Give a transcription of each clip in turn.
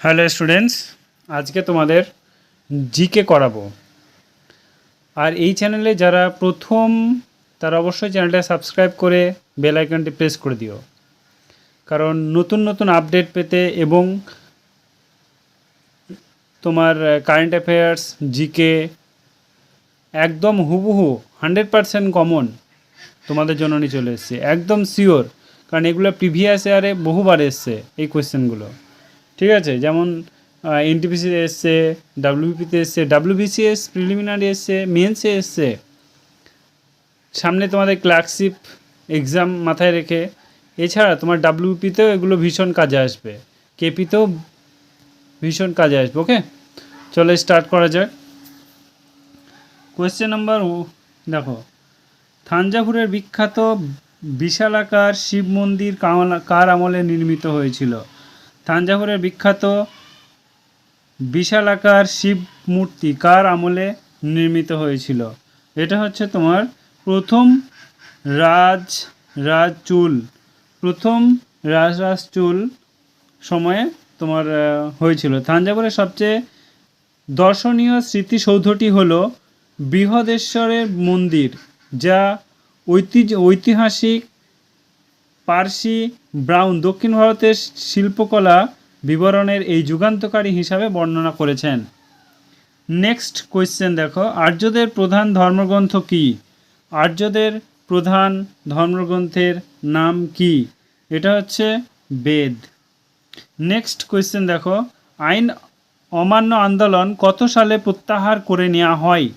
Hello students, আজকে তোমাদের GK করাবো। আর এই চ্যানেলে যারা প্রথম তারা অবশ্যই চ্যানেলটা সাবস্ক্রাইব করে বেল আইকনটি প্রেস করে দিও, কারণ নতুন নতুন আপডেট পেতে এবং তোমার কারেন্ট অ্যাফেয়ার্স জিকে একদম হুবহু 100% কমন তোমাদের জন্য নিয়ে চলে এসছে, একদম শিওর। কারণ এগুলো প্রিভিয়াস ইয়ারে বহুবার এসছে এই কোয়েশ্চেনগুলো, ঠিক আছে। যেমন এনটিপিসিতে এসছে, ডাব্লিউবিপিতে এসছে, ডাব্লিউবিসিএস প্রিলিমিনারি এসছে, মেন্সে এসছে। সামনে তোমাদের ক্লার্কশিপ এক্সাম মাথায় রেখে, এছাড়া তোমার ডাব্লিউপিতেও এগুলো ভীষণ কাজে আসবে, কেপিতেও ভীষণ কাজে আসবে। ওকে, চলো স্টার্ট করা যাক। কোয়েশ্চেন নাম্বার দেখো, থাঞ্জাভুরের বিখ্যাত বিশালাকার শিব মন্দির কার আমলে নির্মিত হয়েছিল? থাঞ্জাভুরের বিখ্যাত বিশালাকার শিব মূর্তি কার আমলে নির্মিত হয়েছিল? এটা হচ্ছে তোমার প্রথম রাজ চুল সময়ে তোমার হয়েছিল। থাঞ্জাভুরের সবচেয়ে দর্শনীয় স্মৃতিসৌধটি হল বৃহদেশ্বরের মন্দির, যা ঐতিহাসিক পার্সি ব্রাউন দক্ষিণ ভারতের শিল্পকলা বিবরণের এই যুগান্তকারী হিসাবে বর্ণনা করেছেন। নেক্সট কোয়েশ্চেন দেখো, আর্যদের প্রধান ধর্মগ্রন্থ কি? আর্যদের প্রধান ধর্মগ্রন্থের নাম কি? এটা হচ্ছে বেদ। নেক্সট কোয়েশ্চেন দেখো, আইন অমান্য আন্দোলন কত সালে প্রত্যাহার করে নেওয়া হয়?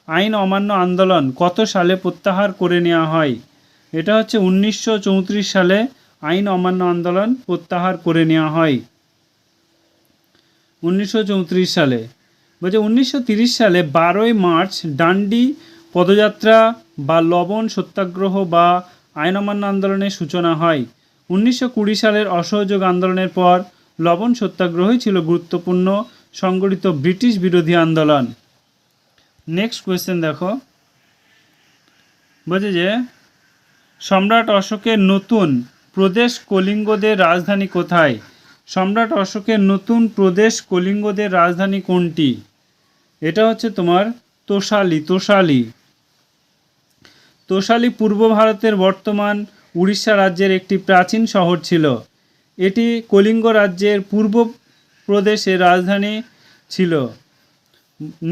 আইন অমান্য আন্দোলন কত সালে প্রত্যাহার করে নেওয়া হয়? এটা হচ্ছে 1934 সালে আইন অমান্য আন্দোলন প্রত্যাহার করে নেওয়া হয়। 1934 সালে। বলছে 1930 সালে 12ই মার্চ ডান্ডি পদযাত্রা বা লবণ সত্যাগ্রহ বা আইন অমান্য আন্দোলনের সূচনা হয়। 1920 সালের অসহযোগ আন্দোলনের পর লবণ সত্যাগ্রহই ছিল গুরুত্বপূর্ণ সংগঠিত ব্রিটিশ বিরোধী আন্দোলন। নেক্সট কোয়েশ্চেন দেখো, বলছে যে সম্রাট অশোকের নতুন প্রদেশ কলিঙ্গদের রাজধানী কোথায়? সম্রাট অশোকের নতুন প্রদেশ কলিঙ্গদের রাজধানী কোনটি? এটা হচ্ছে তোমার তোষালি পূর্ব ভারতের বর্তমান উড়িষ্যা রাজ্যের একটি প্রাচীন শহর ছিল। এটি কলিঙ্গ রাজ্যের পূর্ব প্রদেশের রাজধানী ছিল।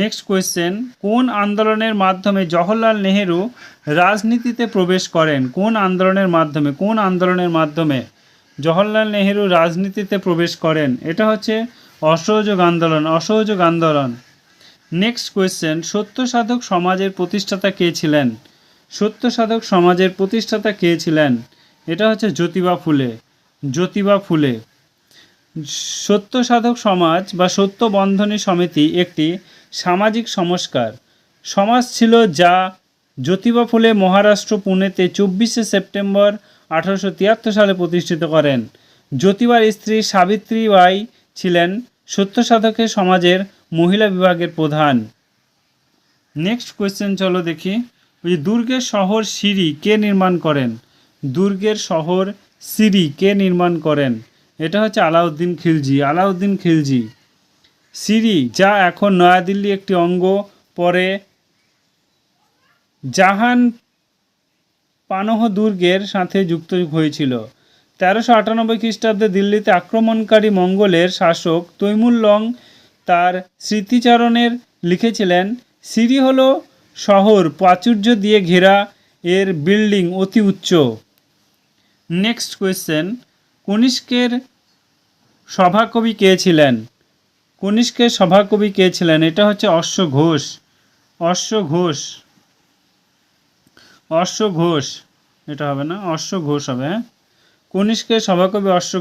নেক্সট কোয়েশ্চেন, কোন আন্দোলনের মাধ্যমে জওহরলাল নেহেরু রাজনীতিতে প্রবেশ করেন? কোন আন্দোলনের মাধ্যমে জওহরলাল নেহেরু রাজনীতিতে প্রবেশ করেন? এটা হচ্ছে অসহযোগ আন্দোলন। নেক্সট কোয়েশ্চেন, সত্য সাধক সমাজের প্রতিষ্ঠাতা কে ছিলেন? এটা হচ্ছে জ্যোতিবা ফুলে। সত্য সাধক সমাজ বা সত্য বন্ধনী সমিতি একটি সামাজিক সমাজ ছিল, যা জ্যোতিবা ফুলে মহারাষ্ট্র পুনেতে 24শে সেপ্টেম্বর 1873 সালে প্রতিষ্ঠিত করেন। জ্যোতিবার স্ত্রী সাবিত্রীবাই ছিলেন সত্য সাধকের সমাজের মহিলা বিভাগের প্রধান। নেক্সট কোয়েশ্চেন চলো দেখি, ওই দুর্গের শহর সিরি কে নির্মাণ করেন? এটা হচ্ছে আলাউদ্দিন খিলজি। সিরি, যা এখন নয়াদিল্লি একটি অঙ্গ, পরে জাহান পানহ দুর্গের সাথে যুক্ত হয়েছিল। 1398 খ্রিস্টাব্দে দিল্লিতে আক্রমণকারী মঙ্গলের শাসক তৈমুর লং তার স্মৃতিচারণের লিখেছিলেন, সিরি হল শহর প্রাচুর্য দিয়ে ঘেরা, এর বিল্ডিং অতি উচ্চ। নেক্সট কোয়েশ্চেন, কনিষ্কের সভাকবি কে ছিলেন? এটা হচ্ছে অশ্ব ঘোষ। এটা হবে না, অশ্ব ঘোষ হবে। হ্যাঁ, কনিষ্কের সভাকবি অশ্ব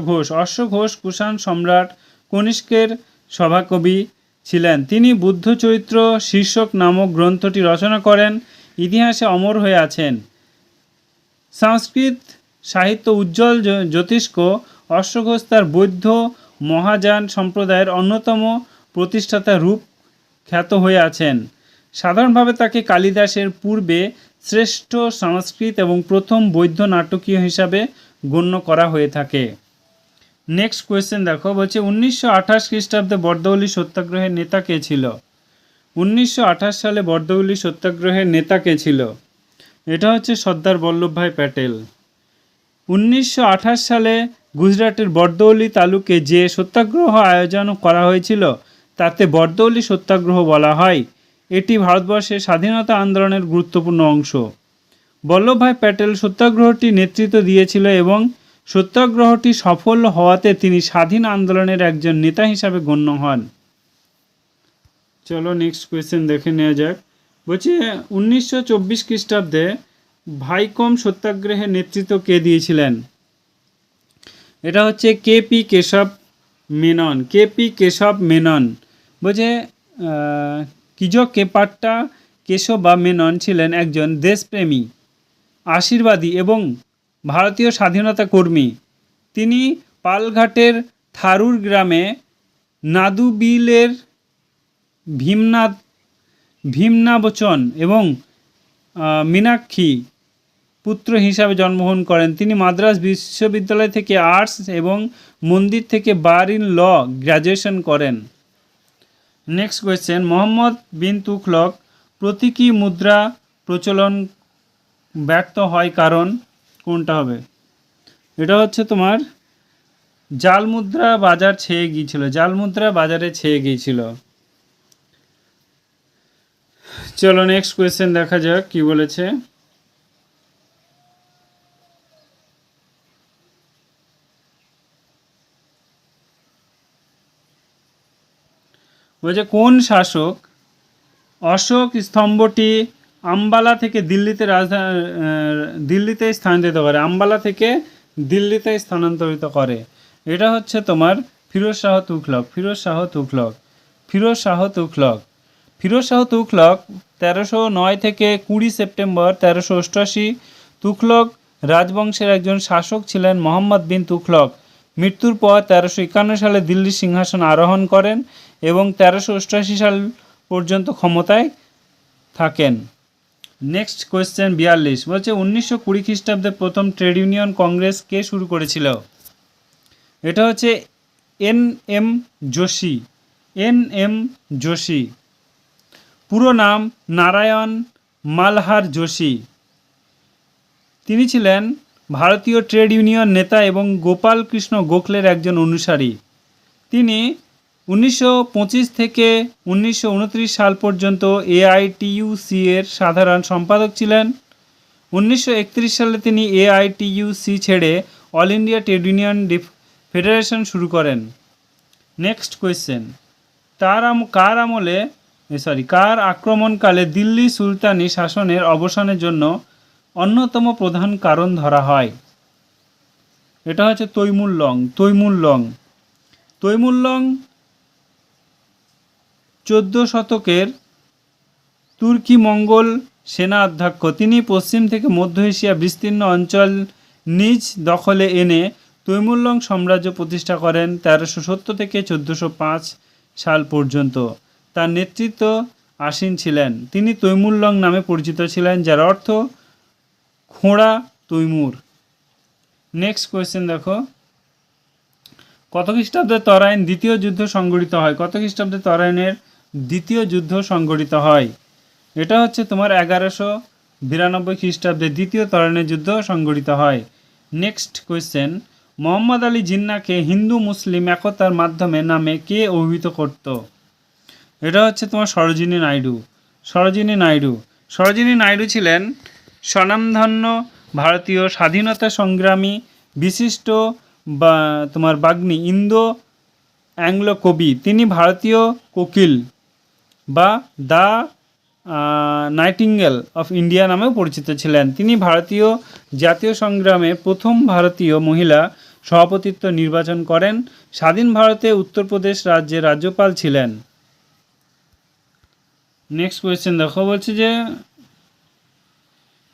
ঘোষ কুষাণ সম্রাট কনিষ্কের সভাকবি ছিলেন। তিনি বুদ্ধচরিত্র শীর্ষক নামক গ্রন্থটি রচনা করেন, ইতিহাসে অমর হয়ে আছেন। সংস্কৃত সাহিত্য উজ্জ্বল জ্যোতিষ্ক অশ্ব ঘোষ তার বৌদ্ধ মহাযান সম্প্রদায়ের অন্যতম প্রতিষ্ঠাতা রূপ খ্যাত হয়ে আছেন। সাধারণভাবে তাকে কালিদাসের পূর্বে শ্রেষ্ঠ সংস্কৃত এবং প্রথম বৌদ্ধ নাটকীয় হিসাবে গণ্য করা হয়ে থাকে। নেক্সট কোয়েশ্চেন দেখো, বলছে 1928 খ্রিস্টাব্দে বর্দৌলি সত্যাগ্রহের নেতা কে ছিল? 1928 সালে বর্দৌলি সত্যাগ্রহের নেতা কে ছিল? এটা হচ্ছে সর্দার বল্লভভাই প্যাটেল। 1928 সালে গুজরাটের বরদৌলি তালুকে যে সত্যাগ্রহ আয়োজন করা হয়েছিল তাতে বরদৌলি সত্যাগ্রহ বলা হয়। এটি ভারতবর্ষের স্বাধীনতা আন্দোলনের গুরুত্বপূর্ণ অংশ। বল্লভভাই প্যাটেল সত্যাগ্রহটি নেতৃত্ব দিয়েছিল এবং সত্যাগ্রহটি সফল হওয়াতে তিনি স্বাধীন আন্দোলনের একজন নেতা হিসাবে গণ্য হন। চলো নেক্সট কোয়েশ্চেন দেখে নেওয়া যাক। বলছে 1924 খ্রিস্টাব্দে ভাইকম সত্যাগ্রহের নেতৃত্ব কে দিয়েছিলেন? এটা হচ্ছে কেপি কেশব মেনন। কেপি কেশব মেনন। বলছে কিজো কেপাট্টা কেশব বা মেনন ছিলেন একজন দেশপ্রেমী, আশীর্বাদী এবং ভারতীয় স্বাধীনতা কর্মী। তিনি পালঘাটের থারুর গ্রামে নাদুবিলের ভীমনাবচন এবং মীনাক্ষী পুত্র হিসাবে জন্মগ্রহণ করেন। তিনি মাদ্রাজ বিশ্ববিদ্যালয় থেকে আর্টস এবং মন্দির থেকে বার ইন ল গ্র্যাজুয়েশন করেন। নেক্সট কোয়েশ্চেন, মোহাম্মদ বিন তুগলক প্রতীকী মুদ্রা প্রচলন ব্যর্থ হয় কারণ কোনটা হবে? এটা হচ্ছে তোমার জাল মুদ্রা বাজার ছেয়ে গিয়েছিল। জাল মুদ্রা বাজারে ছেয়ে গিয়েছিল। চলো নেক্সট কোয়েশ্চেন দেখা যাক কি বলেছে। বলছে কোন শাসক অশোক স্তম্ভটি আম্বালা থেকে দিল্লিতে স্থানান্তরিত করে? আম্বালা থেকে দিল্লিতে স্থানান্তরিত করে। এটা হচ্ছে তোমার ফিরোজ শাহ তুগলক। ফিরোজ শাহ তুগলক। ফিরোজ শাহ তুগলক। ফিরোজ শাহ তুগলক 1309 থেকে 20 সেপ্টেম্বর 1388 তুগলক রাজবংশের একজন শাসক ছিলেন। মোহাম্মদ বিন তুগলক মৃত্যুর পর 1351 সালে দিল্লির সিংহাসন আরোহণ করেন এবং 1388 সাল পর্যন্ত ক্ষমতায় থাকেন। Next question 42। বলছে 1920 খ্রিস্টাব্দে প্রথম ট্রেড ইউনিয়ন কংগ্রেস কে শুরু করেছিল? এটা হচ্ছে এন.এম. যোশী। এন.এম. যোশী। পুরো নাম নারায়ণ মালহার যোশী। তিনি ছিলেন ভারতীয় ট্রেড ইউনিয়ন নেতা এবং গোপাল কৃষ্ণ গোখলের একজন অনুসারী। তিনি 1925 থেকে 1929 সাল পর্যন্ত এআইটিইউসি এর সাধারণ সম্পাদক ছিলেন। 1931 সালে তিনি এআইটিইউসি ছেড়ে all India trade union federation শুরু করেন। নেক্সট কোয়েশ্চেন, কার আক্রমণকালে দিল্লি সুলতানি শাসনের অবসানের জন্য অন্যতম প্রধান কারণ ধরা হয়? এটা হচ্ছে Timur Lang. Timur Lang. Timur Lang 14 শতকের তুর্কি মঙ্গল সেনা অধ্যক্ষ। তিনি পশ্চিম থেকে মধ্য এশিয়া বিস্তীর্ণ অঞ্চল নিজ দখলে এনে তৈমুর লং সাম্রাজ্য প্রতিষ্ঠা করেন 1370 থেকে 1405 সাল পর্যন্ত। তার নেতৃত্ব আসীন ছিলেন। তিনি তৈমুর লং নামে পরিচিত ছিলেন, যার অর্থ খোঁড়া তৈমুর। নেক্সট কোয়েশ্চেন দেখো, কত খ্রিস্টাব্দে তরাইন দ্বিতীয় যুদ্ধ সংঘটিত হয়? কত খ্রিস্টাব্দে তরাইনের দ্বিতীয় যুদ্ধ সংঘটিত হয়? এটা হচ্ছে তোমার 1192 খ্রিস্টাব্দে দ্বিতীয় তরাইনের যুদ্ধ সংঘটিত হয়। নেক্সট কোয়েশ্চেন, মোহাম্মদ আলী জিন্নাকে হিন্দু মুসলিম একতার মাধ্যমে নামে কে অভিহিত করত? এটা হচ্ছে তোমার সরোজিনী নাইডু। সরোজিনী নাইডু। সরোজিনী নাইডু ছিলেন স্বনামধন্য ভারতীয় স্বাধীনতা সংগ্রামী বিশিষ্ট তোমার বাগ্মী ইন্দো অ্যাংলো কবি। তিনি ভারতীয় কোকিল বা দ্য নাইটিঙ্গেল অফ ইন্ডিয়া নামেও পরিচিত ছিলেন। তিনি ভারতীয় জাতীয় সংগ্রামে প্রথম ভারতীয় মহিলা সভাপতিত্ব নির্বাচন করেন। স্বাধীন ভারতে উত্তরপ্রদেশ রাজ্যের রাজ্যপাল ছিলেন। নেক্সট কোয়েশ্চেন দেখো, বলছে যে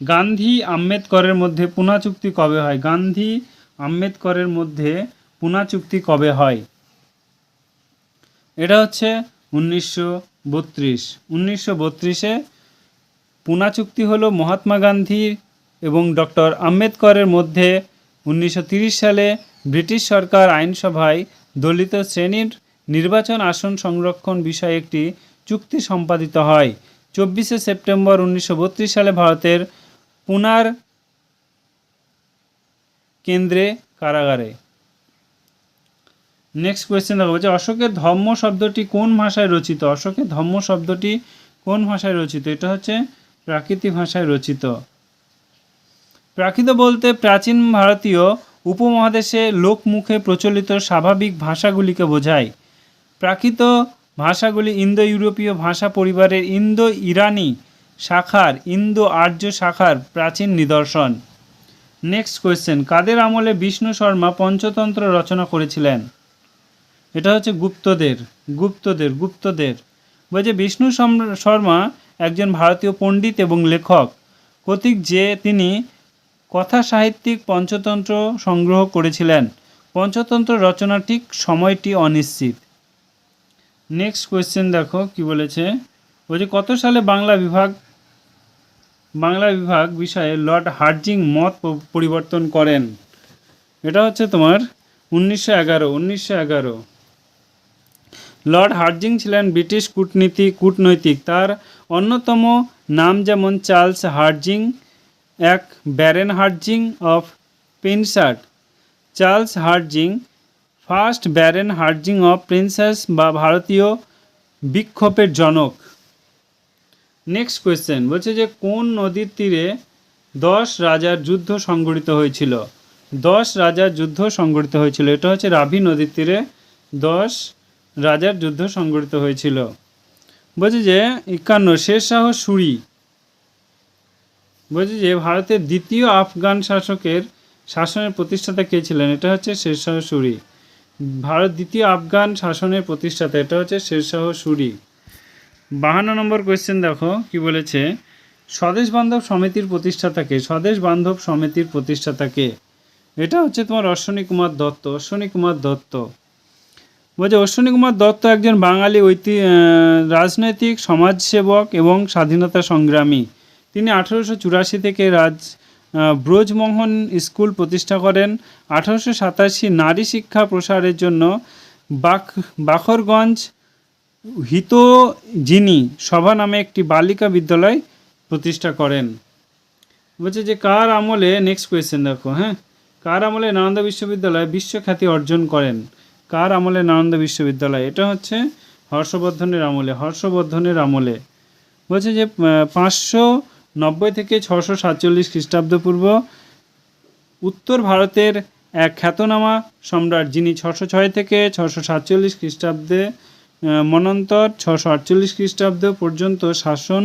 গান্ধী আম্বেদকরের মধ্যে পুনা চুক্তি কবে হয়? গান্ধী আম্বেদকরের মধ্যে পুনা চুক্তি কবে হয়? এটা হচ্ছে 1932। 1932-এ পুনা চুক্তি হলো মহাত্মা গান্ধী এবং ডক্টর আম্বেদকরের মধ্যে। 1930 সালে ব্রিটিশ সরকার আইনসভায় দলিত শ্রেণীর নির্বাচন আসন সংরক্ষণ বিষয়ে একটি চুক্তি সম্পাদিত হয় 24 সেপ্টেম্বর 1932 সালে ভারতের পুনার কেন্দ্রে কারাগারে। নেক্সট কোয়েশ্চেন দেখো, বলছে অশোকের ধম্ম শব্দটি কোন ভাষায় রচিত? অশোকের ধম্ম শব্দটি কোন ভাষায় রচিত? এটা হচ্ছে প্রাকৃতিক ভাষায় রচিত। প্রাকৃত বলতে প্রাচীন ভারতীয় উপমহাদেশে লোকমুখে প্রচলিত স্বাভাবিক ভাষাগুলিকে বোঝায়। প্রাকৃত ভাষাগুলি ইন্দো ইউরোপীয় ভাষা পরিবারের ইন্দো ইরানি শাখার ইন্দো আর্য শাখার প্রাচীন নিদর্শন। নেক্সট কোয়েশ্চেন, কাদের আমলে বিষ্ণু শর্মা পঞ্চতন্ত্র রচনা করেছিলেন? এটা হচ্ছে গুপ্তদের। বলছে বিষ্ণু শর্মা একজন ভারতীয় পণ্ডিত এবং লেখক কর্তৃক যে তিনি কথা সাহিত্যিক পঞ্চতন্ত্র সংগ্রহ করেছিলেন। পঞ্চতন্ত্র রচনার ঠিক সময়টি অনিশ্চিত। নেক্সট কোয়েশ্চেন দেখো কি বলেছে, বলছে কত সালে বাংলা বিভাগ বিষয়ে লর্ড হার্ডিঞ্জ মত পরিবর্তন করেন? এটা হচ্ছে তোমার 1911। লর্ড হার্ডিঞ্জ ছিলেন ব্রিটিশ কূটনৈতিক। তার অন্যতম নাম যেমন চার্লস হার্ডিঞ্জ, এক baron Hardinge of Penshurst. Charles Hardinge first baron Hardinge of প্রিন্সেস বা ভারতীয় বিক্ষোভের জনক। নেক্সট কোয়েশ্চেন বলছে যে কোন নদীর তীরে 10 রাজার যুদ্ধ সংঘটিত হয়েছিল? 10 রাজার যুদ্ধ সংঘটিত হয়েছিল, এটা হচ্ছে রাভি নদীর তীরে 10 রাজার যুদ্ধ সংঘটিত হয়েছিল। বলছে যে 51 শেরশাহ সুরি। বলছে যে ভারতের দ্বিতীয় আফগান শাসনের প্রতিষ্ঠাতা কে ছিলেন? এটা হচ্ছে শেরশাহ সুরি। ভারত দ্বিতীয় আফগান শাসনের প্রতিষ্ঠাতা, এটা হচ্ছে শেরশাহ সুরি। 52 নম্বর কোয়েশ্চেন দেখো কি বলেছে, স্বদেশ বান্ধব সমিতির প্রতিষ্ঠাতাকে? এটা হচ্ছে তোমার অশ্বিনী কুমার দত্ত। বলছে অশ্বিনী কুমার দত্ত একজন বাঙালি রাজনৈতিক সমাজসেবক এবং স্বাধীনতা সংগ্রামী। তিনি 1884 থেকে ব্রজমোহন স্কুল প্রতিষ্ঠা করেন। 1887 নারী শিক্ষা প্রসারের জন্য বাখরগঞ্জ হিতোজিনী সভা নামে একটি বালিকা বিদ্যালয় প্রতিষ্ঠা করেন। বলছে যে কার আমলে, নেক্সট কোয়েশ্চেন দেখো, কার আমলে নালন্দা বিশ্ববিদ্যালয় বিশ্বখ্যাতি অর্জন করেন? কার আমলে নালন্দা বিশ্ববিদ্যালয়? এটা হচ্ছে হর্ষবর্ধনের আমলে। বলছে যে 590 থেকে 647 খ্রিস্টাব্দপূর্ব উত্তর ভারতের এক খ্যাতনামা সম্রাট, যিনি 606 থেকে 647 খ্রিস্টাব্দে মনন্তর 648 খ্রিস্টাব্দ পর্যন্ত শাসন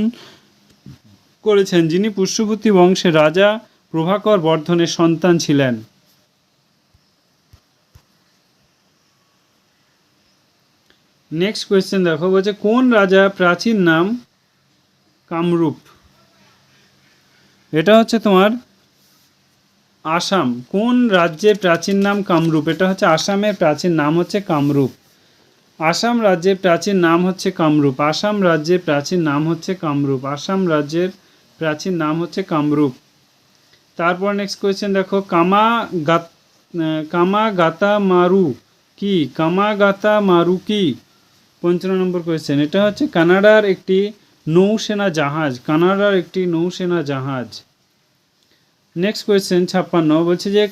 করেছেন, যিনি পুষ্যভূতি বংশের রাজা প্রভাকর বর্ধনের সন্তান ছিলেন। নেক্সট কোয়েশ্চেন দেখো, বলছে কোন রাজা প্রাচীন নাম কামরূপ? এটা হচ্ছে তোমার আসাম। কোন রাজ্যের প্রাচীন নাম কামরূপ? এটা হচ্ছে আসামের প্রাচীন নাম হচ্ছে কামরূপ। আসাম রাজ্যের প্রাচীন নাম হচ্ছে কামরূপ। তারপর নেক্সট কোয়েশ্চেন দেখো, কামাগাতামারু কি? 55 নম্বর কোয়েশ্চেন। এটা হচ্ছে কানাডার একটি নৌসেনা জাহাজ। নেক্সট কোয়েশ্চেন 56 বলছে যে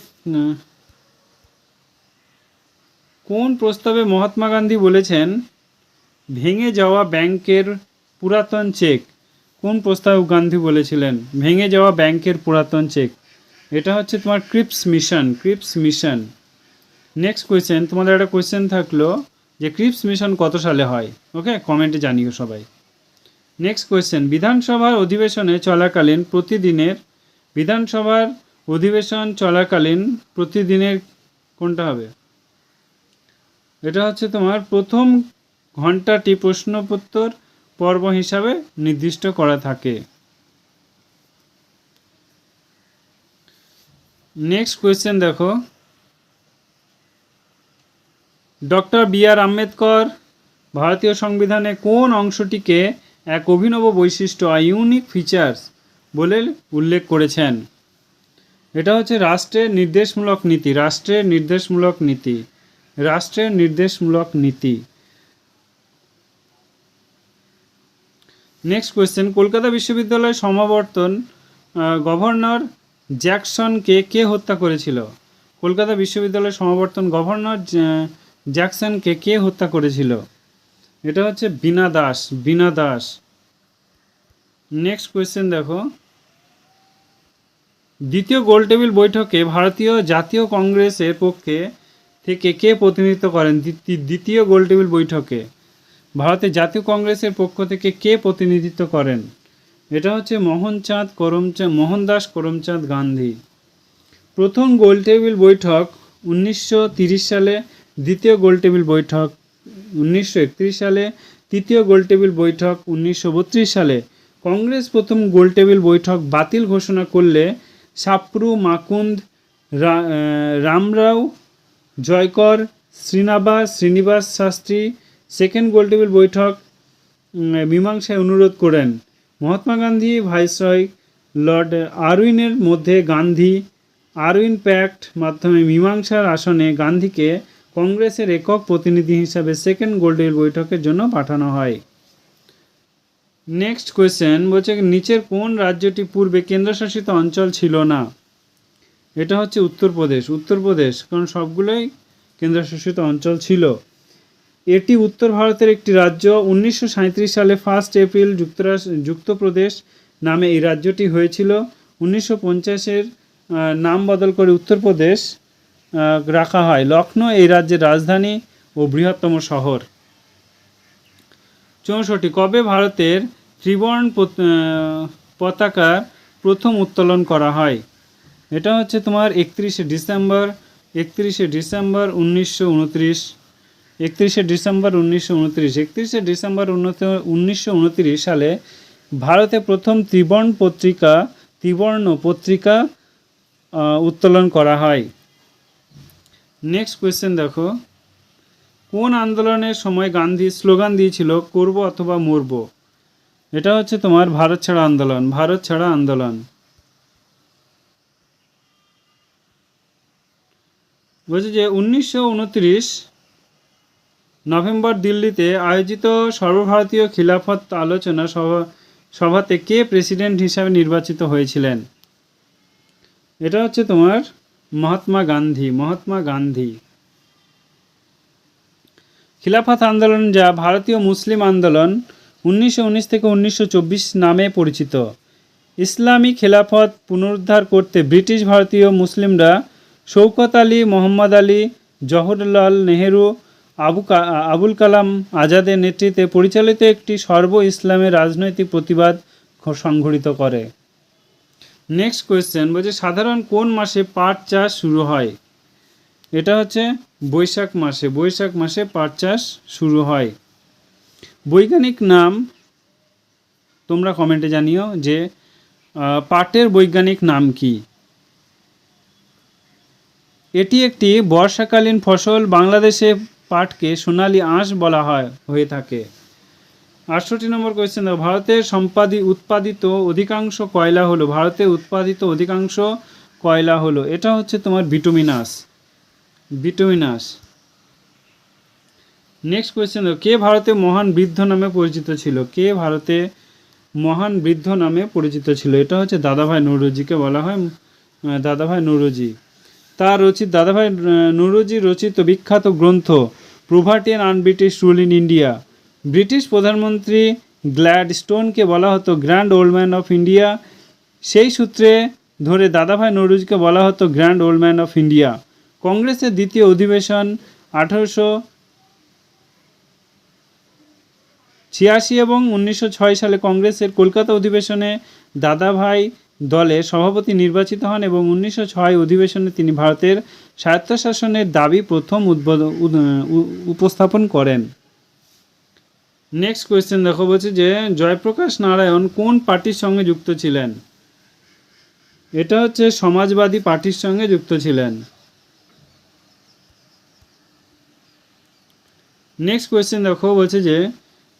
কোন প্রস্তাবে মহাত্মা গান্ধী বলেছেন ভেঙে যাওয়া ব্যাংকের পুরাতন চেক? কোন প্রস্তাবে গান্ধী বলেছিলেন ভেঙে যাওয়া ব্যাংকের পুরাতন চেক? এটা হচ্ছে তোমার ক্রিপস মিশন। নেক্সট কোয়েশ্চেন, তোমাদের একটা কোয়েশ্চেন থাকলো যে ক্রিপস মিশন কত সালে হয়? ওকে, কমেন্টে জানিও সবাই। নেক্সট কোয়েশ্চেন, বিধানসভার অধিবেশন চলাকালীন প্রতিদিনের কোনটা হবে? এটা হচ্ছে তোমার প্রথম ঘন্টাটি প্রশ্নোত্তর পর্ব হিসাবে নির্দিষ্ট করা থাকে। নেক্সট কোয়েশ্চেন দেখো, ডক্টর বি.আর. আম্বেদকর ভারতীয় সংবিধানে কোন অংশটিকে এক অভিনব বৈশিষ্ট্য ইউনিক ফিচার্স বলে উল্লেখ করেছেন? এটা হচ্ছে রাষ্ট্রের নির্দেশমূলক নীতি, রাষ্ট্রের নির্দেশমূলক নীতি, রাষ্ট্রের নির্দেশমূলক নীতি। নেক্সট কোয়েশ্চেন, কলকাতা বিশ্ববিদ্যালয় সমাবর্তন গভর্নর জ্যাকসনকে কে হত্যা করেছিল? কলকাতা বিশ্ববিদ্যালয় সমাবর্তন গভর্নর জ্যাকসনকে কে হত্যা করেছিল? এটা হচ্ছে বীণা দাস, বীণা দাস। নেক্সট কোয়েশ্চেন দেখো, দ্বিতীয় গোলটেবিল বৈঠকে ভারতীয় জাতীয় কংগ্রেসের পক্ষে থেকে কে প্রতিনিধিত্ব করেন? দ্বিতীয় গোলটেবিল বৈঠকে ভারতের জাতীয় কংগ্রেসের পক্ষ থেকে কে প্রতিনিধিত্ব করেন? এটা হচ্ছে মোহনদাস করমচাঁদ গান্ধী। প্রথম গোলটেবিল বৈঠক 1930 সালে, দ্বিতীয় গোলটেবিল বৈঠক 1931 সালে, তৃতীয় গোলটেবিল বৈঠক 1932 সালে। কংগ্রেস প্রথম গোলটেবিল বৈঠক বাতিল ঘোষণা করলে সাপ্রু, মাকুন্দ, রামরাও, জয়কর, শ্রীনিবাস শাস্ত্রী সেকেন্ড গোলটেবিল বৈঠক মীমাংসায় অনুরোধ করেন। মহাত্মা গান্ধী, ভাইসরয় লর্ড আরউইনের মধ্যে গান্ধী আরউইন প্যাক্ট মাধ্যমে মীমাংসার আসনে গান্ধীকে কংগ্রেসের একক প্রতিনিধি হিসাবে সেকেন্ড গোলটেবিল বৈঠকের জন্য পাঠানো হয়। নেক্সট কোয়েশ্চেন বলছে, নিচের কোন রাজ্যটি পূর্বে কেন্দ্রশাসিত অঞ্চল ছিল না? এটা হচ্ছে উত্তরপ্রদেশ, উত্তরপ্রদেশ, কারণ সবগুলোই কেন্দ্রশাসিত অঞ্চল ছিল। এটি উত্তর ভারতের একটি রাজ্য। 1937 সালে 1 এপ্রিল যুক্তপ্রদেশ নামে এই রাজ্যটি হয়েছিল। 1950-এর নাম বদল করে উত্তরপ্রদেশ রাখা হয়। লখনৌ এই রাজ্যের রাজধানী ও বৃহত্তম শহর। 64, কবে ভারতের ত্রিবর্ণ পতাকার প্রথম উত্তোলন করা হয়? এটা হচ্ছে তোমার 31শে ডিসেম্বর 1929। 31শে ডিসেম্বর 1929। 31শে ডিসেম্বর 1929 সালে ভারতে প্রথম ত্রিবর্ণ পত্রিকা উত্তোলন করা হয়। নেক্সট কোয়েশ্চেন দেখো, কোন আন্দোলনের সময় গান্ধী স্লোগান দিয়েছিল করব অথবা মরব? এটা হচ্ছে তোমার ভারত ছাড়া আন্দোলন, ভারত ছাড়া আন্দোলন। বলছে যে 1929 নভেম্বর দিল্লিতে আয়োজিত সর্বভারতীয় খিলাফত আলোচনা সভাতে কে প্রেসিডেন্ট হিসাবে নির্বাচিত হয়েছিলেন? এটা হচ্ছে তোমার মহাত্মা গান্ধী, মহাত্মা গান্ধী। খিলাফত আন্দোলন, যা ভারতীয় মুসলিম আন্দোলন 1919 থেকে 1924 নামে পরিচিত। ইসলামী খেলাফত পুনরুদ্ধার করতে ব্রিটিশ ভারতীয় মুসলিমরা শৌকত আলী, মোহাম্মদ আলী, জওহরলাল নেহেরু, আবুল কালাম আজাদের নেতৃত্বে পরিচালিত একটি সর্ব ইসলামের রাজনৈতিক প্রতিবাদ সংঘটিত করে। নেক্সট কোয়েশ্চেন বলছে, সাধারণ কোন মাসে পাট চাষ শুরু হয়? এটা হচ্ছে বৈশাখ মাসে, বৈশাখ মাসে পাট চাষ শুরু হয়। বৈজ্ঞানিক নাম তোমরা কমেন্টে জানিও যে পাটের বৈজ্ঞানিক নাম কি? এটি একটি বর্ষাকালীন ফসল। বাংলাদেশে পাটকে সোনালী আঁশ বলা হয়ে থাকে। 68 নম্বর কোয়েশ্চেন দেখো, ভারতের উৎপাদিত অধিকাংশ কয়লা হলো? ভারতে উৎপাদিত অধিকাংশ কয়লা হলো? এটা হচ্ছে তোমার বিটুমিনাস, বিটুমিনাস। নেক্সট কোয়েশ্চেন দেখো, কে ভারতে মহান বৃদ্ধ নামে পরিচিত ছিল? কে ভারতে মহান বৃদ্ধ নামে পরিচিত ছিল? এটা হচ্ছে দাদাভাই নৌরোজিকে বলা হয় দাদাভাই নৌরোজি। তার দাদাভাই নৌরোজি রচিত বিখ্যাত গ্রন্থ poverty and un-British rule in India. British প্রধানমন্ত্রী গ্ল্যাডস্টোনকে বলা হতো grand old man of India. সেই সূত্রে ধরে দাদাভাই নৌরোজিকে বলা হতো grand old man of India. কংগ্রেসের দ্বিতীয় অধিবেশন 1886 এবং 1906 সালে কংগ্রেসের কলকাতা অধিবেশনে দাদাভাই দলের সভাপতি নির্বাচিত হন এবং 1906 অধিবেশনে তিনি ভারতের স্বায়ত্তশাসনের দাবি প্রথম উপস্থাপন করেন। নেক্সট কোয়েশ্চেন দেখো, বলছে যে জয়প্রকাশ নারায়ণ কোন পার্টির সঙ্গে যুক্ত ছিলেন? এটা হচ্ছে সমাজবাদী পার্টির সঙ্গে যুক্ত ছিলেন। নেক্সট কোয়েশ্চেন দেখো, বলছে যে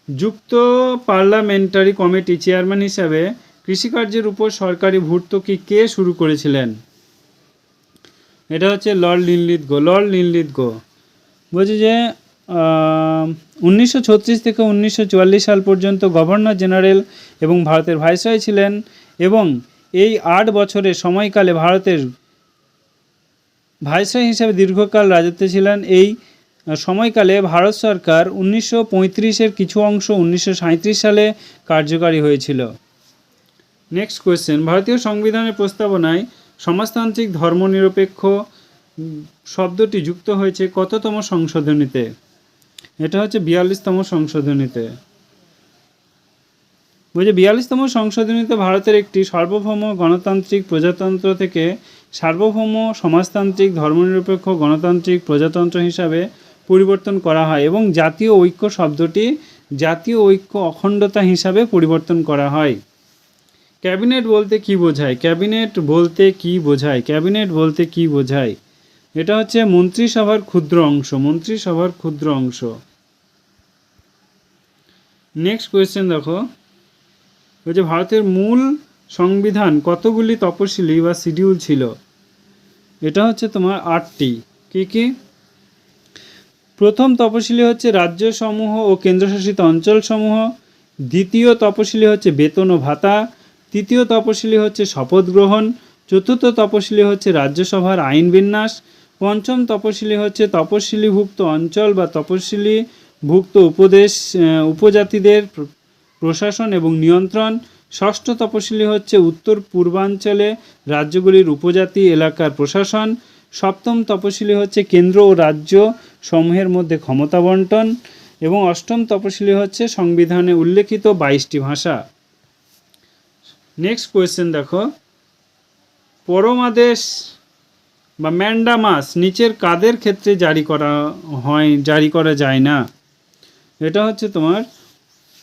যুক্ত পার্লামেন্টারি কমিটি চেয়ারম্যান হিসাবে কৃষিকার্যের উপর সরকারি ভর্তুকি কে শুরু করেছিলেন? এটা হচ্ছে লর্ড লিনলিথগো। বলছে যে 1936 থেকে 1944 সাল পর্যন্ত গভর্নর জেনারেল এবং ভারতের ভাইসরয় ছিলেন এবং এই 8 বছরের সময়কালে ভারতের ভাইসরয় হিসাবে দীর্ঘকাল রাজত্বে ছিলেন। এই সময়কালে ভারত সরকার 1935-এর কিছু অংশ 1937 সালে কার্যকারী হয়েছিল। নেক্সট কোয়েশ্চেন, ভারতীয় সংবিধানের প্রস্তাবনায় সমাজতান্ত্রিক ধর্মনিরপেক্ষ শব্দটি যুক্ত হয়েছে কততম সংশোধনীতে? এটা হচ্ছে 42তম সংশোধনীতে। বলছে 42তম সংশোধনীতে ভারতের একটি সার্বভৌম গণতান্ত্রিক প্রজাতন্ত্র থেকে সার্বভৌম সমাজতান্ত্রিক ধর্মনিরপেক্ষ গণতান্ত্রিক প্রজাতন্ত্র হিসাবে পরিবর্তন করা হয় এবং জাতীয় ঐক্য শব্দটি জাতীয় ঐক্য অখণ্ডতা হিসাবে পরিবর্তন করা হয়। ক্যাবিনেট বলতে কি বোঝায়? ক্যাবিনেট বলতে কি বোঝায়? এটা হচ্ছে মন্ত্রিসভার ক্ষুদ্র অংশ। নেক্সট কোয়েশ্চেন দেখো, বলছে ভারতের মূল সংবিধান কতগুলি তপশিলি বা শিডিউল ছিল? এটা হচ্ছে তোমার 8টি। কি? প্রথম তপশিলি হচ্ছে রাজ্যসমূহ ও কেন্দ্রশাসিত অঞ্চলসমূহ। দ্বিতীয় তপশিলি হচ্ছে বেতন ও ভাতা। তৃতীয় তপশিলি হচ্ছে শপথ গ্রহণ। চতুর্থ তপশিলি হচ্ছে রাজ্যসভার আইন বিন্যাস। পঞ্চম তপশিলি হচ্ছে তপশিলিভুক্ত অঞ্চল বা তপশিলিভুক্ত উপজাতিদের প্রশাসন এবং নিয়ন্ত্রণ। ষষ্ঠ তপশিলি হচ্ছে উত্তর পূর্বাঞ্চলে রাজ্যগুলির উপজাতি এলাকার প্রশাসন। সপ্তম তপশিলি হচ্ছে কেন্দ্র ও রাজ্য সমূহের মধ্যে ক্ষমতা বন্টন। এবং অষ্টম তপশিলি হচ্ছে সংবিধানে উল্লেখিত 22টি ভাষা। নেক্সট কোয়েশ্চেন দেখো, পরমাদেশ বা ম্যান্ডামাস নিচের কাদের ক্ষেত্রে জারি করা যায় না? এটা হচ্ছে তোমার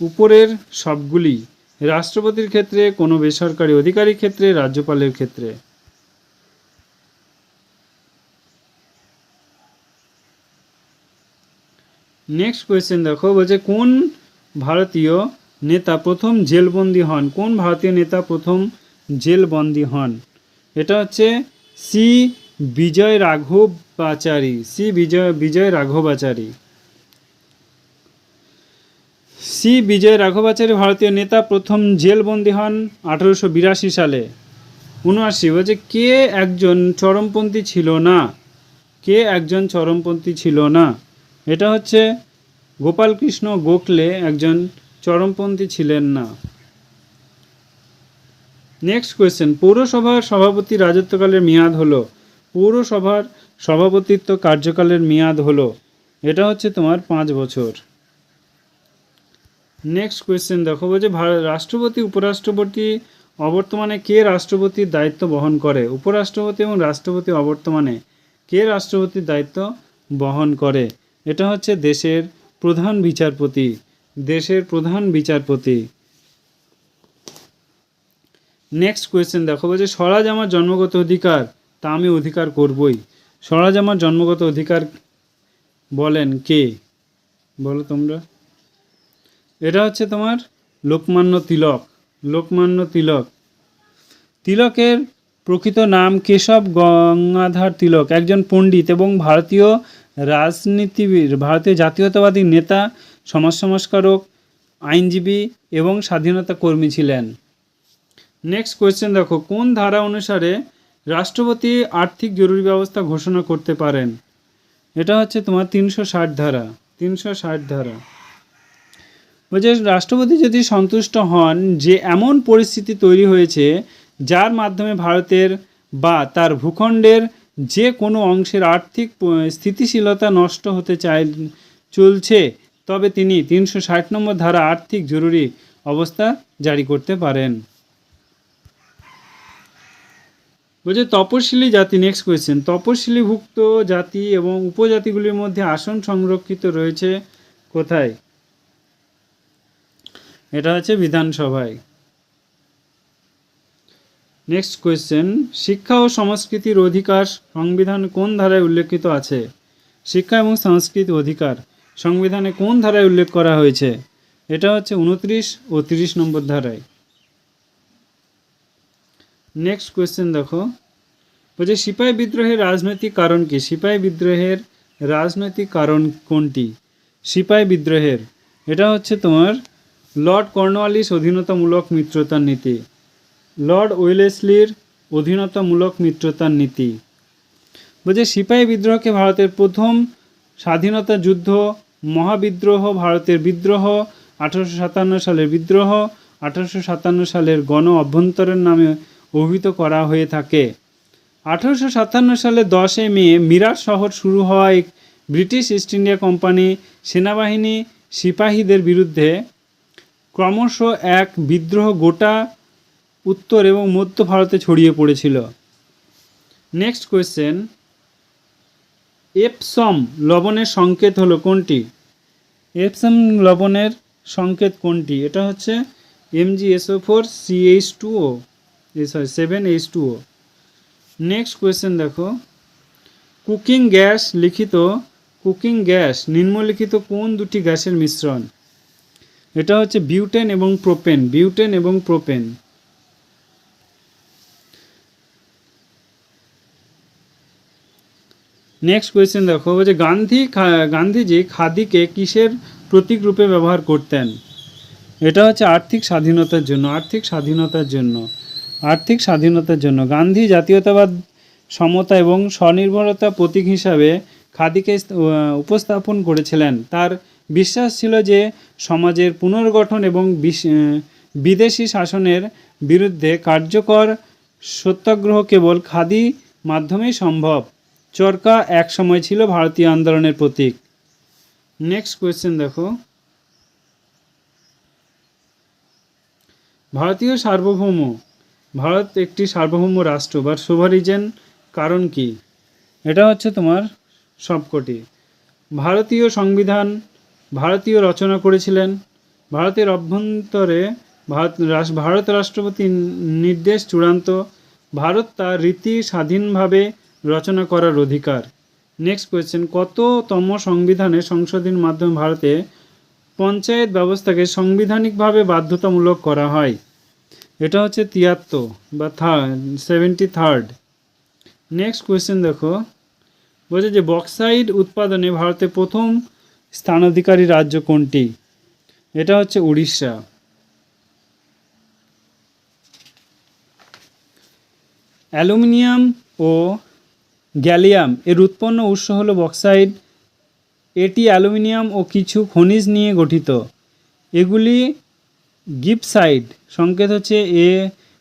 উপরের সবগুলি, রাষ্ট্রপতির ক্ষেত্রে, কোনো বেসরকারি অধিকারীর ক্ষেত্রে, রাজ্যপালের ক্ষেত্রে। নেক্সট কোয়েশ্চেন দেখো, বলছে কোন ভারতীয় নেতা প্রথম জেলবন্দি হন? এটা হচ্ছে সি বিজয় রাঘবাচারী ভারতীয় নেতা প্রথম জেলবন্দি হন 1882 সালে। 79 বলছে কে একজন চরমপন্থী ছিল না? এটা হচ্ছে গোপালকৃষ্ণ গোখলে একজন চরমপন্থী ছিলেন না। নেক্সট কোয়েশ্চেন, পৌরসভার সভাপতির রাজত্বকালের মেয়াদ হলো? পৌরসভার সভাপতিত্ব কার্যকালের মেয়াদ হলো? এটা হচ্ছে তোমার 5 বছর। নেক্সট কোয়েশ্চেন দেখো, বলছে রাষ্ট্রপতি উপরাষ্ট্রপতি অবর্তমানে কে রাষ্ট্রপতির দায়িত্ব বহন করে? উপরাষ্ট্রপতি এবং রাষ্ট্রপতি অবর্তমানে কে রাষ্ট্রপতির দায়িত্ব বহন করে? এটা হচ্ছে দেশের প্রধান বিচারপতি। নেক্সট কোয়েশ্চেন দেখো, বলছে স্বরাজ আমার জন্মগত অধিকার, তা আমি অধিকার করবই। স্বরাজ আমার জন্মগত অধিকার বলেন কে? বলো তোমরা। এটা হচ্ছে তোমার লোকমান্য তিলক। তিলকের প্রকৃত নাম কেশব গঙ্গাধর তিলক, একজন পণ্ডিত এবং ভারতীয় রাজনীতিবিদ, ভারতীয় জাতীয়তাবাদী নেতা, সমাজ সংস্কারক, আইনজীবী এবং স্বাধীনতা কর্মী ছিলেন। নেক্সট কোয়েশ্চেন দেখো, কোন ধারা অনুসারে রাষ্ট্রপতি আর্থিক জরুরি ব্যবস্থা ঘোষণা করতে পারেন? এটা হচ্ছে তোমার 360 ধারা। বলছে রাষ্ট্রপতি যদি সন্তুষ্ট হন যে এমন পরিস্থিতি তৈরি হয়েছে যার মাধ্যমে ভারতের বা তার ভূখণ্ডের যে কোনো অংশের আর্থিক স্থিতিশীলতা নষ্ট হতে চলছে, তবে তিনি 360 নম্বর ধারা আর্থিক জরুরি অবস্থা জারি করতে পারেন। বলছে তপশিলি জাতি। নেক্সট কোয়েশ্চেন, তপশিলিভুক্ত জাতি এবং উপজাতিগুলির মধ্যে আসন সংরক্ষিত রয়েছে কোথায়? এটা হচ্ছে বিধানসভায়। নেক্সট কোয়েশ্চেন, শিক্ষা ও সংস্কৃতির অধিকার সংবিধান কোন ধারায় উল্লেখিত আছে? শিক্ষা এবং সংস্কৃতি অধিকার সংবিধানে কোন ধারায় উল্লেখ করা হয়েছে? এটা হচ্ছে 29 ও 30 নম্বর ধারায়। নেক্সট কোয়েশ্চেন দেখো, বলছে সিপাহী বিদ্রোহের রাজনৈতিক কারণ কি? সিপাহী বিদ্রোহের রাজনৈতিক কারণ কোনটি? সিপাহী বিদ্রোহের এটা হচ্ছে তোমার লর্ড কর্নওয়ালিস অধীনতামূলক মিত্রতার নীতি, লর্ড ওয়েলেসলির অধীনতামূলক মিত্রতার নীতি। বলছে সিপাহী বিদ্রোহকে ভারতের প্রথম স্বাধীনতা যুদ্ধ, মহাবিদ্রোহ, ভারতের বিদ্রোহ, 1857 সালের বিদ্রোহ, 1857 সালের গণ অভ্যন্তরের নামে অভিহিত করা হয়ে থাকে। 1857 সালের 10 মে মিরাট শহর শুরু হওয়া ব্রিটিশ ইস্ট ইন্ডিয়া কোম্পানি সেনাবাহিনী সিপাহীদের বিরুদ্ধে ক্রমশ এক বিদ্রোহ গোটা উত্তর এবং মধ্য ভারতে ছড়িয়ে পড়েছিল। নেক্সট কোয়েশ্চেন, এপসম লবণের সংকেত হলো কোনটি? এপসম লবণের সংকেত কোনটি? এটা হচ্ছে MgSO4CH2O, sorry 7H2O। Next question দেখো, কুকিং গ্যাস লিখিত কুকিং গ্যাস নিম্নলিখিত কোন দুটি গ্যাসের মিশ্রণ? এটা হচ্ছে বিউটেন এবং প্রোপেন, বিউটেন এবং প্রোপেন। নেক্সট কোয়েশ্চেন দেখো, বলছে গান্ধীজি খাদিকে কিসের প্রতীক রূপে ব্যবহার করতেন? এটা হচ্ছে আর্থিক স্বাধীনতার জন্য, আর্থিক স্বাধীনতার জন্য, আর্থিক স্বাধীনতার জন্য। গান্ধী জাতীয়তাবাদ, সমতা এবং স্বনির্ভরতা প্রতীক হিসাবে খাদিকে উপস্থাপন করেছিলেন। তার বিশ্বাস ছিল যে সমাজের পুনর্গঠন এবং বিদেশি শাসনের বিরুদ্ধে কার্যকর সত্যাগ্রহ কেবল খাদি মাধ্যমেই সম্ভব। চরকা এক সময় ছিল ভারতীয় আন্দোলনের প্রতীক। নেক্সট কোয়েশ্চেন দেখো, ভারতীয় সার্বভৌম, ভারত একটি সার্বভৌম রাষ্ট্র বা সোভারিজেন কারণ কি? এটা হচ্ছে তোমার সবকটি। ভারতীয় সংবিধান ভারতীয় রচনা করেছিলেন। ভারতের অভ্যন্তরে ভারত রাষ্ট্রপতির নির্দেশ চূড়ান্ত। ভারত তার রীতি স্বাধীনভাবে রচনা করার অধিকার। নেক্সট কোয়েশ্চেন, কততম সংবিধানের সংশোধনের মাধ্যমে ভারতে পঞ্চায়েত ব্যবস্থাকে সাংবিধানিকভাবে বাধ্যতামূলক করা হয়? এটা হচ্ছে 73 বা 73rd। নেক্সট কোয়েশ্চেন দেখো, বলছে যে বক্সাইট উৎপাদনে ভারতের প্রথম স্থানাধিকারী রাজ্য কোনটি? এটা হচ্ছে উড়িষ্যা। অ্যালুমিনিয়াম ও গ্যালিয়াম এর উৎপন্ন উৎস হলো বক্সাইট। এটি অ্যালুমিনিয়াম ও কিছু খনিজ নিয়ে গঠিত। এগুলি গিবসাইট, সংকেত হচ্ছে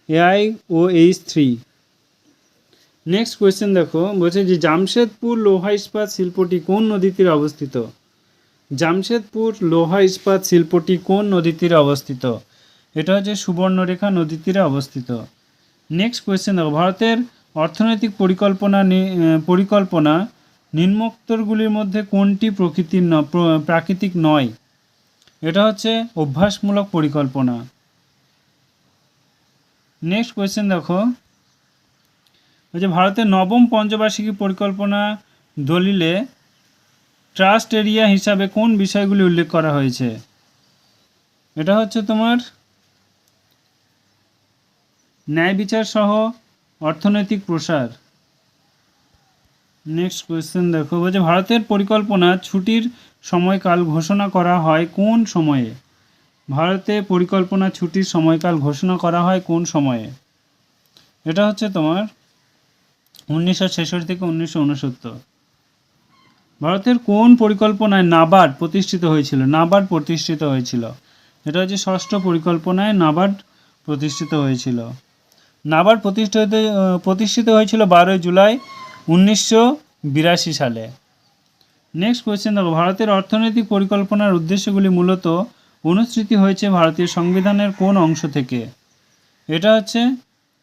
AiOH3। নেক্সট কোয়েশ্চেন দেখো, বলছে যে জামশেদপুর লোহা ইস্পাত শিল্পটি কোন নদীর তীরে অবস্থিত? জামশেদপুর লোহা ইস্পাত শিল্পটি কোন নদীর তীরে অবস্থিত? এটা হচ্ছে সুবর্ণরেখা নদীর তীরে অবস্থিত। নেক্সট কোয়েশ্চেন দেখো, ভারতের অর্থনৈতিক পরিকল্পনা নিম্নোক্তরগুলির মধ্যে কোনটি প্রাকৃতিক নয়? এটা হচ্ছে অভ্যাসমূলক পরিকল্পনা। নেক্সট কোয়েশ্চেন দেখো, যে ভারতের নবম পঞ্চবার্ষিকী পরিকল্পনা দলিলে ট্রাস্ট এরিয়া হিসাবে কোন বিষয়গুলি উল্লেখ করা হয়েছে? এটা হচ্ছে তোমার ন্যায় বিচার সহ অর্থনৈতিক প্রসার। নেক্সট কোয়েশ্চেন দেখো, বলছে ভারতের পরিকল্পনা ছুটির সময়কাল ঘোষণা করা হয় কোন সময়ে? ভারতে পরিকল্পনা ছুটির সময়কাল ঘোষণা করা হয় কোন সময়ে? এটা হচ্ছে তোমার 1966 থেকে 1969। ভারতের কোন পরিকল্পনায় নাবার্ড প্রতিষ্ঠিত হয়েছিল? নাবার্ড প্রতিষ্ঠিত হয়েছিল। এটা হচ্ছে ষষ্ঠ পরিকল্পনায় নাবার্ড প্রতিষ্ঠিত হয়েছিল। নাবার্ড প্রতিষ্ঠিত হয়েছিল 12 জুলাই 1982 সালে। নেক্সট কোয়েশ্চেন দেখো, ভারতের অর্থনৈতিক পরিকল্পনার উদ্দেশ্যগুলি মূলত অনুসৃত হয়েছে ভারতীয় সংবিধানের কোন অংশ থেকে? এটা হচ্ছে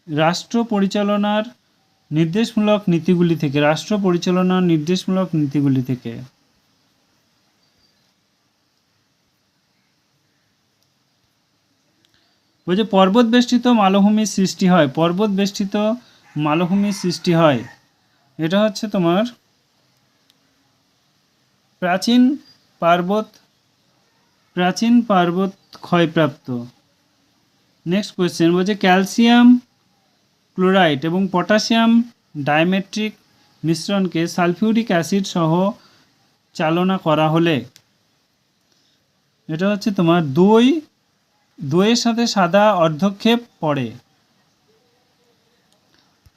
রাষ্ট্র পরিচালনার নির্দেশমূলক নীতিগুলি থেকে, রাষ্ট্র পরিচালনার নির্দেশমূলক নীতিগুলি থেকে। বলছে পর্বত বেষ্টিত মালভূমির সৃষ্টি হয়, পর্বত বেষ্টিত মালভূমির সৃষ্টি হয়। এটা হচ্ছে তোমার প্রাচীন পার্বত ক্ষয়প্রাপ্ত। নেক্সট কোয়েশ্চেন, বলছে ক্যালসিয়াম ক্লোরাইড এবং পটাশিয়াম ডাইমেট্রিক মিশ্রণকে সালফিউরিক অ্যাসিড সহ চালনা করা হলে, এটা হচ্ছে তোমার দইয়ের সাথে সাদা অর্ধক্ষেপ পড়ে।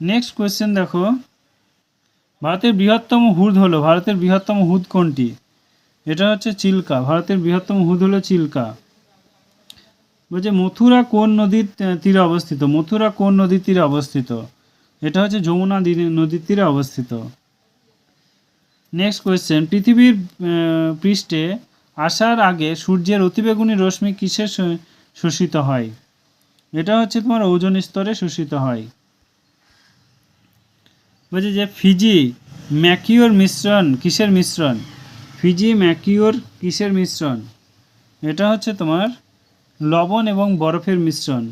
নেক্সট কোয়েশ্চেন দেখো, ভারতের বৃহত্তম হ্রদ হলো, ভারতের বৃহত্তম হ্রদ কোনটি? এটা হচ্ছে চিল্কা। ভারতের বৃহত্তম হ্রদ হলো চিল্কা। বলছে মথুরা কোন নদীর তীরে অবস্থিত? মথুরা কোন নদীর তীরে অবস্থিত? এটা হচ্ছে যমুনা নদীর তীরে অবস্থিত। নেক্সট কোয়েশ্চেন, পৃথিবীর পৃষ্ঠে আসার আগে সূর্যের অতিবেগুনি রশ্মি কিসে শোষিত হয়? এটা হচ্ছে তোমার ওজোন স্তরে শোষিত হয়। বলছে যে ফিজি ম্যাকিওর মিশ্রণ কিসের মিশ্রণ? ফিজি ম্যাকিওর কিসের মিশ্রণ? এটা হচ্ছে তোমার লবণ এবং বরফের মিশ্রণ।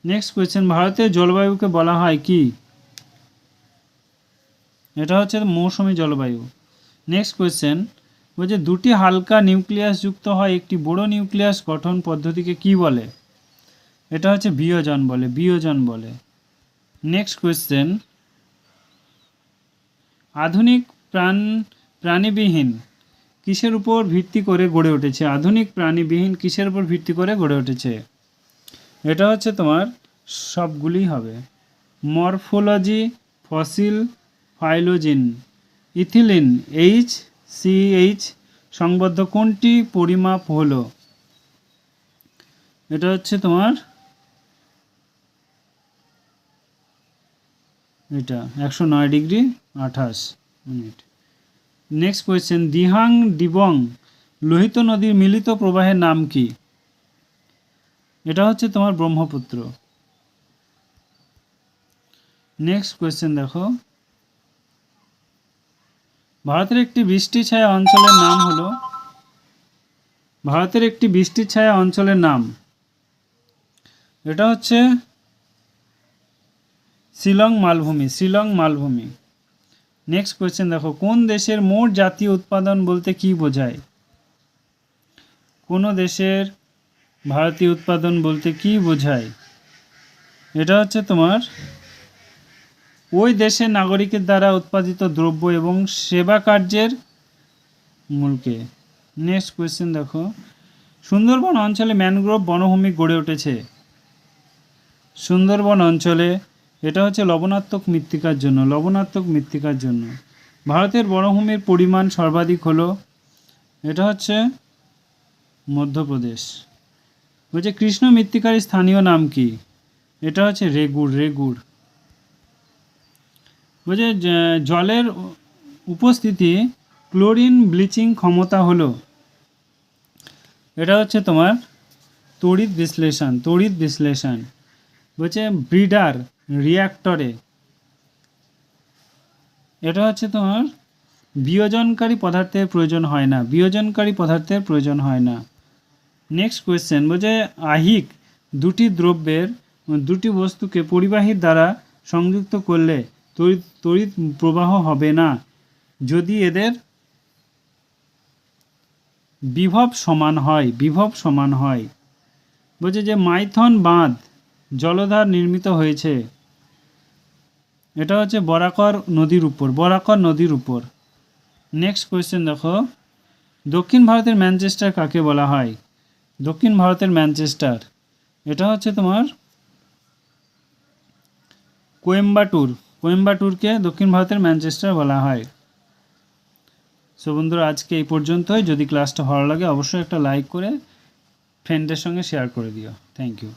নেক্সট কোয়েশ্চেন, ভারতের জলবায়ুকে বলা হয় কি? এটা হচ্ছে মৌসুমী জলবায়ু। নেক্সট কোয়েশ্চেন, বলছে দুটি হালকা নিউক্লিয়াস যুক্ত হয় একটি বড় নিউক্লিয়াস গঠন পদ্ধতিকে কি বলে? এটা হচ্ছে বিয়োজন বলে, বিয়োজন বলে। নেক্সট কোয়েশ্চেন, আধুনিক প্রাণীবিহীন কিসের উপর ভিত্তি করে গড়ে উঠেছে? আধুনিক প্রাণীবিহীন কিসের উপর ভিত্তি করে গড়ে উঠেছে? এটা হচ্ছে তোমার সবগুলি হবে। মরফোলজি, ফসিল, ফাইলোজিন, ইথিলিন, HCH সংবদ্ধ কোনটি পরিমাপ হলো? এটা হচ্ছে তোমার এটা 109°28'। নেক্সট কোয়েশ্চেন, দিহাং দিবং লোহিত নদীর মিলিত প্রবাহের নাম কি? এটা হচ্ছে তোমার ব্রহ্মপুত্র। নেক্সট কোয়েশ্চেন দেখো, ভারতের একটি বৃষ্টি ছায়া অঞ্চলের নাম হলো, ভারতের একটি বৃষ্টি ছায়া অঞ্চলের নাম, এটা হচ্ছে শিলং মালভূমি, শিলং মালভূমি। নেক্সট কোয়েশ্চেন দেখো, কোন দেশের মোট জাতীয় উৎপাদন বলতে কি বোঝায়? কোন দেশের ভারতীয় উৎপাদন বলতে কি বোঝায়? এটা হচ্ছে তোমার ওই দেশের নাগরিকের দ্বারা উৎপাদিত দ্রব্য এবং সেবা কার্যের মূলকে। নেক্সট কোয়েশ্চেন দেখো, সুন্দরবন অঞ্চলে ম্যানগ্রোভ বনভূমি গড়ে উঠেছে। সুন্দরবন অঞ্চলে এটা হচ্ছে লবণাত্মক মৃত্তিকার জন্য, লবণাত্মক মৃত্তিকার জন্য। ভারতের বনভূমির পরিমাণ সর্বাধিক হলো, এটা হচ্ছে মধ্যপ্রদেশ। বলছে কৃষ্ণ মৃত্তিকার স্থানীয় নাম কি? এটা হচ্ছে রেগুড়, রেগুড়। বলছে জলের উপস্থিতি ক্লোরিন ব্লিচিং ক্ষমতা হলো, এটা হচ্ছে তোমার তড়িৎ বিশ্লেষণ, তড়িৎ বিশ্লেষণ। বলছে ব্রিডার রিঅ্যাক্টরে, এটা হচ্ছে তোমার বিয়োজনকারী পদার্থের প্রয়োজন হয় না, বিয়োজনকারী পদার্থের প্রয়োজন হয় না। নেক্সট কোয়েশ্চেন, বলছে আহিক দুটি দ্রব্যের দুটি বস্তুকে পরিবাহীর দ্বারা সংযুক্ত করলে তড়িৎ প্রবাহ হবে না যদি এদের বিভব সমান হয়, বিভব সমান হয়। বলছে যে মাইথন বাঁধ জলধার নির্মিত হয়েছে, এটা হচ্ছে বরাকর নদীর উপর, বরাকর নদীর উপর। নেক্সট কোয়েশ্চেন দেখো, দক্ষিণ ভারতের ম্যানচেস্টার কাকে বলা হয়? দক্ষিণ ভারতের ম্যানচেস্টার, এটা হচ্ছে তোমার কোয়েম্বাটুর, কোয়েম্বাটুরকে দক্ষিণ ভারতের ম্যানচেস্টার বলা হয়। সো বন্ধুরা আজকে এই পর্যন্তই। যদি ক্লাসটা ভালো লাগে অবশ্যই একটা লাইক করে ফ্রেন্ডের সঙ্গে শেয়ার করে দিও। Thank you.